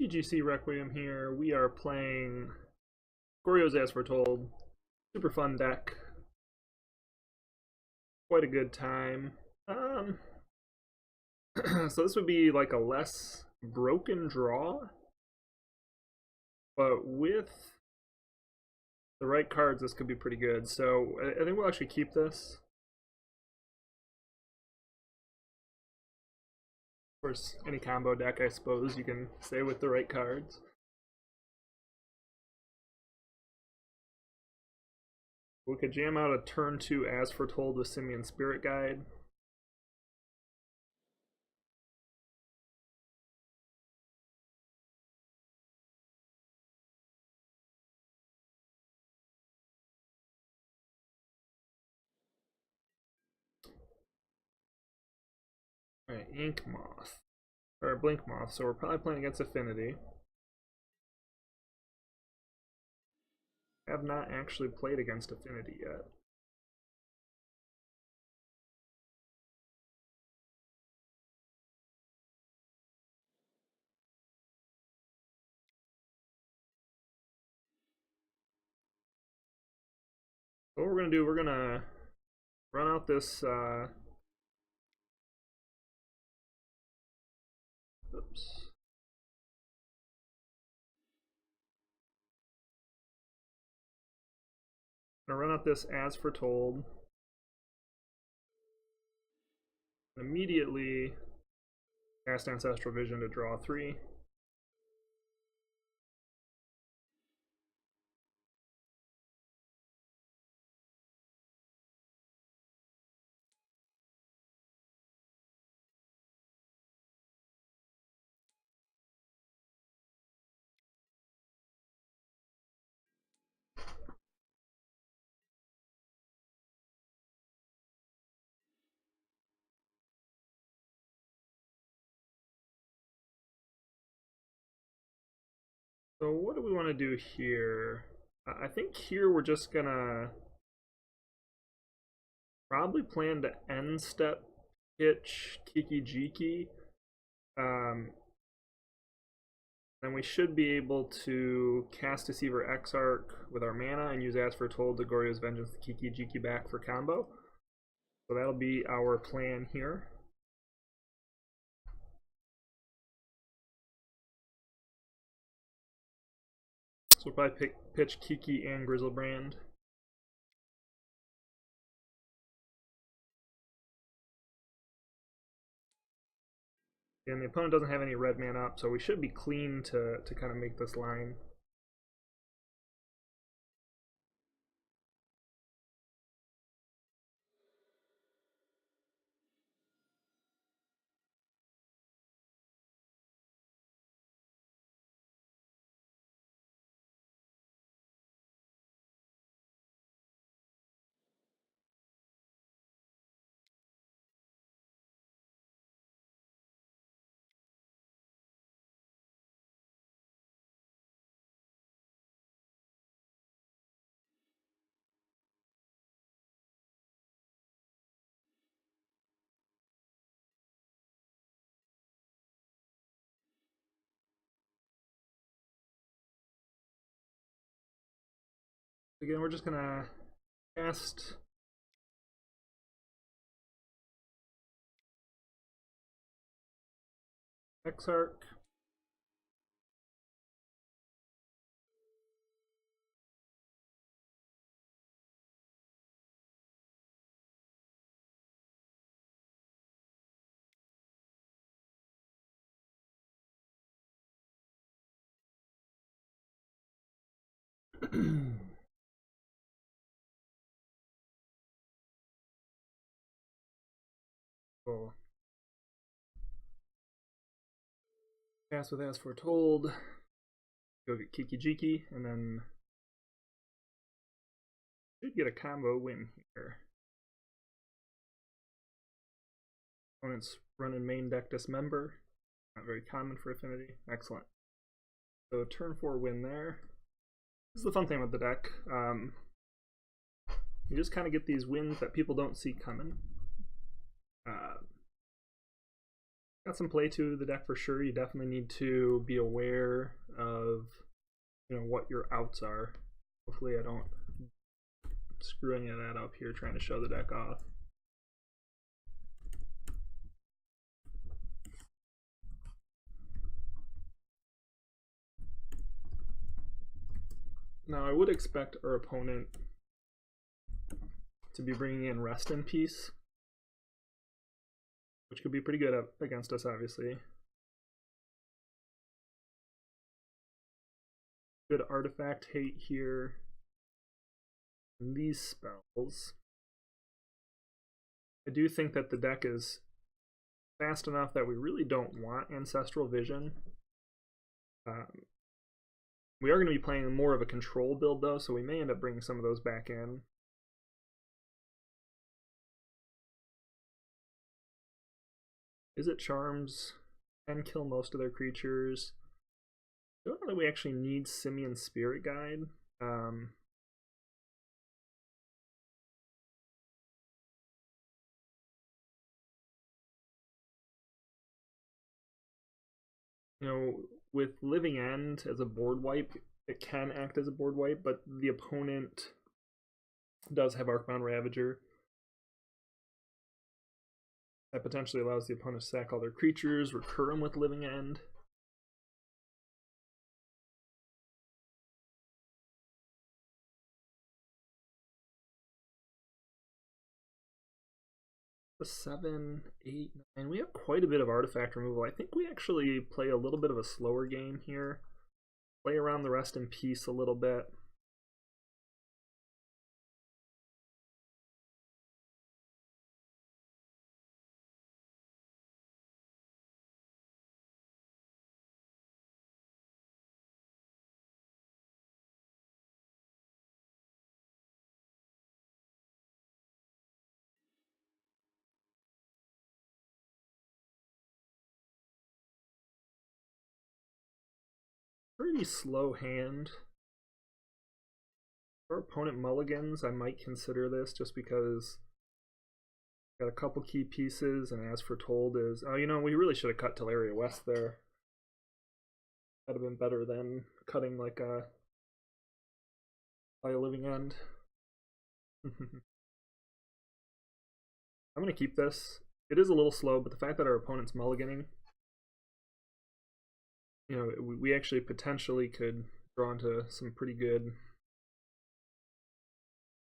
TGCRequiem here. We are playing Goryo's As Foretold. Super fun deck. Quite a good time. So this would be like a less broken draw, but with the right cards, this could be pretty good. So I think we'll actually keep this. Of course, any combo deck, I suppose, you can stay with the right cards. We could jam out a turn 2 As Foretold with Simian Spirit Guide. Alright, Ink Moth. Or Blink Moth, so we're probably playing against Affinity. I have not actually played against Affinity yet. So what we're going to do, we're going to run out this oops. I'm going to run out this As Foretold. Immediately cast Ancestral Vision to draw 3. So what do we want to do here? I think here we're just gonna probably plan to end step pitch Kiki-Jiki. Then we should be able to cast Deceiver Exarch with our mana and use As Foretold to Goryo's Vengeance the Kiki-Jiki back for combo. So that'll be our plan here. So we'll probably pitch Kiki and Grizzlebrand. And the opponent doesn't have any red mana up, so we should be clean to kind of make this line. Again, we're just gonna cast Exarch. Cool. Cast with As Foretold. Go get Kiki-Jiki, and then should get a combo win here. Opponent's running main deck Dismember. Not very common for Affinity. Excellent. So turn 4 win there. This is the fun thing with the deck. You just kind of get these wins that people don't see coming. got some play to the deck for sure. You definitely need to be aware of what your outs are. Hopefully I don't screw any of that up here trying to show the deck off. Now I would expect our opponent to be bringing in Rest in Peace, which could be pretty good against us, obviously. Good artifact hate here. And these spells. I do think that the deck is fast enough that we really don't want Ancestral Vision. We are going to be playing more of a control build though, so we may end up bringing some of those back in. Is it Charms? Can kill most of their creatures. I don't know that we actually need Simian Spirit Guide. With Living End as a board wipe, it can act as a board wipe, but the opponent does have Arcbound Ravager. That potentially allows the opponent to sack all their creatures, recur them with Living End. The 7, 8, 9. We have quite a bit of artifact removal. I think we actually play a little bit of a slower game here. Play around the Rest in Peace a little bit. Pretty slow hand. For opponent mulligans, I might consider this just because got a couple key pieces, and as Foretold is... Oh, we really should have cut Teleria West there. That'd have been better than cutting like by a Living End. I'm going to keep this. It is a little slow, but the fact that our opponent's mulliganing, we actually potentially could draw into some pretty good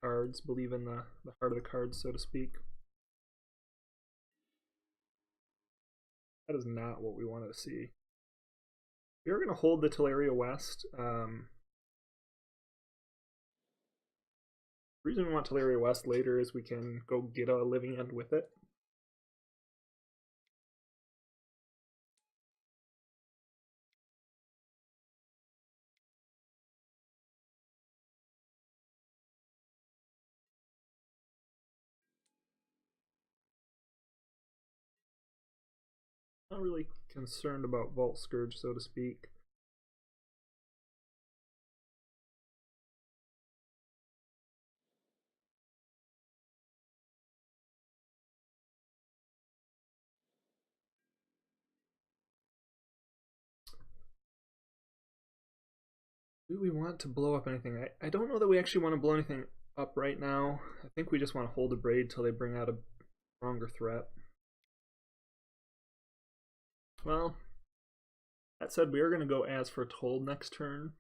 cards, believe in the heart of the cards, so to speak. That is not what we wanted to see. We are going to hold the Teleria West. The reason we want Teleria West later is we can go get a Living End with it. Not really concerned about Vault Scourge, so to speak. Do we want to blow up anything? I don't know that we actually want to blow anything up right now. I think we just want to hold the Braid till they bring out a stronger threat. Well, that said, we are going to go as Foretold next turn.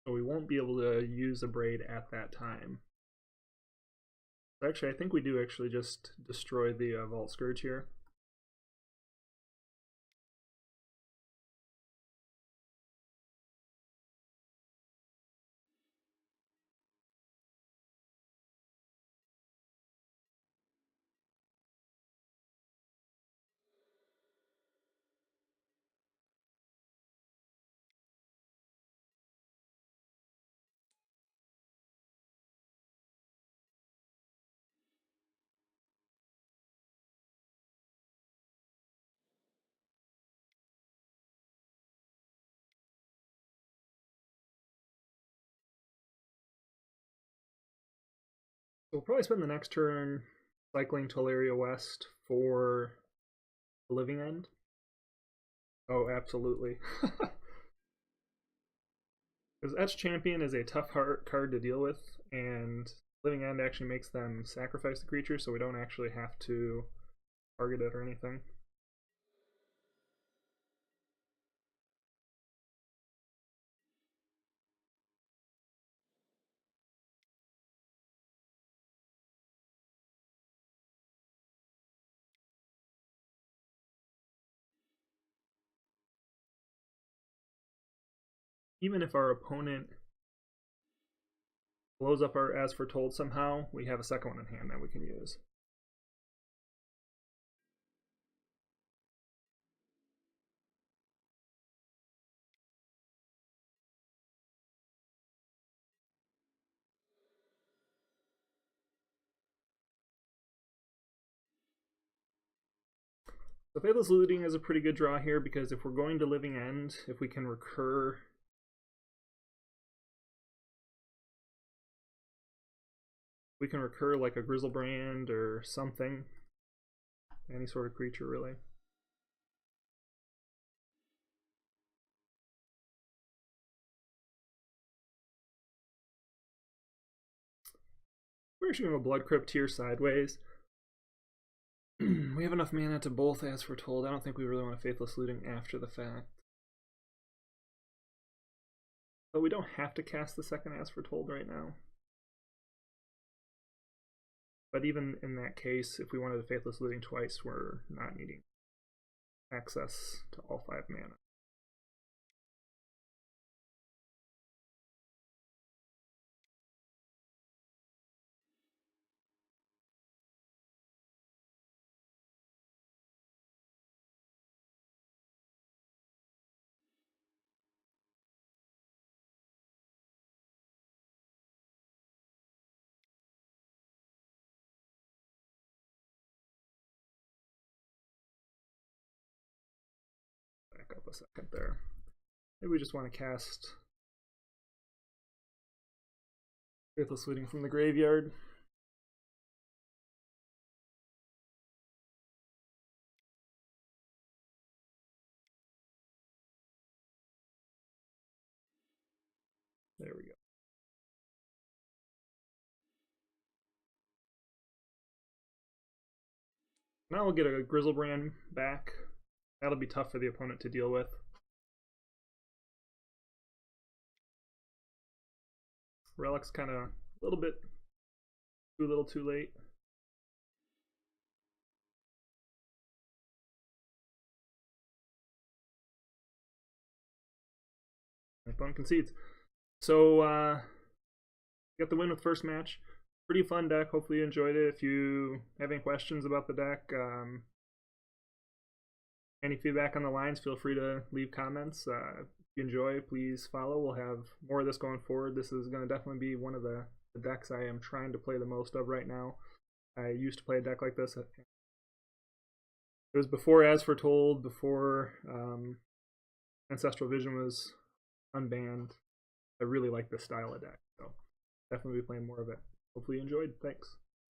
So we won't be able to use a Braid at that time. Actually, I think we do actually just destroy the Vault Scourge here. So we'll probably spend the next turn cycling Tolaria West for the Living End? Oh, absolutely. Because Etch Champion is a tough card to deal with, and Living End actually makes them sacrifice the creature, so we don't actually have to target it or anything. Even if our opponent blows up our As Foretold somehow, we have a second one in hand that we can use. So Faithless Looting is a pretty good draw here, because if we're going to Living End, if we can recur like a Grizzlebrand or something. Any sort of creature, really. We're actually going to Blood Crypt here sideways. We have enough mana to both As Foretold. I don't think we really want a Faithless Looting after the fact. But we don't have to cast the second As Foretold right now. But even in that case, if we wanted a Faithless Looting twice, we're not needing access to all 5 mana. Back up a second there. Maybe we just want to cast Faithless Looting from the graveyard. There we go. Now we'll get a Grizzlebrand back. That'll be tough for the opponent to deal with. Relic's kind of a little bit too little too late. My opponent concedes. So, got the win with first match. Pretty fun deck. Hopefully you enjoyed it. If you have any questions about the deck, any feedback on the lines, feel free to leave comments. If you enjoy, please follow. We'll have more of this going forward. This is going to definitely be one of the decks I am trying to play the most of right now. I used to play a deck like this. It was before As Foretold, before Ancestral Vision was unbanned. I really like this style of deck, so definitely be playing more of it. Hopefully you enjoyed. Thanks.